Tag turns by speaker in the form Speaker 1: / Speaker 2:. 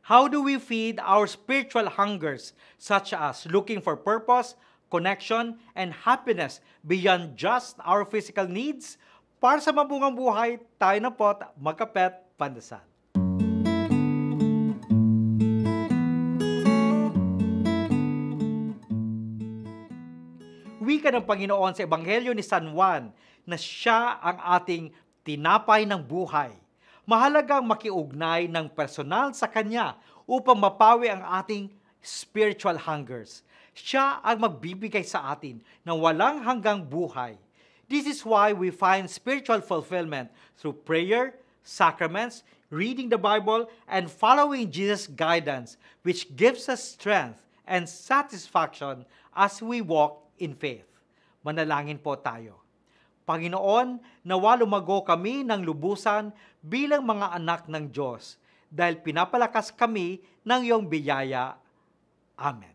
Speaker 1: How do we feed our spiritual hungers, such as looking for purpose, connection, and happiness beyond just our physical needs? Para sa mabungang buhay, tayo na po magkapet pandasal. Wika ng Panginoon sa Ebanghelyo ni San Juan na siya ang ating tinapay ng buhay. Mahalagang makiugnay ng personal sa Kanya upang mapawi ang ating spiritual hungers. Siya ang magbibigay sa atin ng walang hanggang buhay. This is why we find spiritual fulfillment through prayer, sacraments, reading the Bible, and following Jesus' guidance, which gives us strength and satisfaction as we walk in faith. Manalangin po tayo. Panginoon, nawa lumago kami ng lubusan bilang mga anak ng Diyos dahil pinapalakas kami ng iyong biyaya. Amen.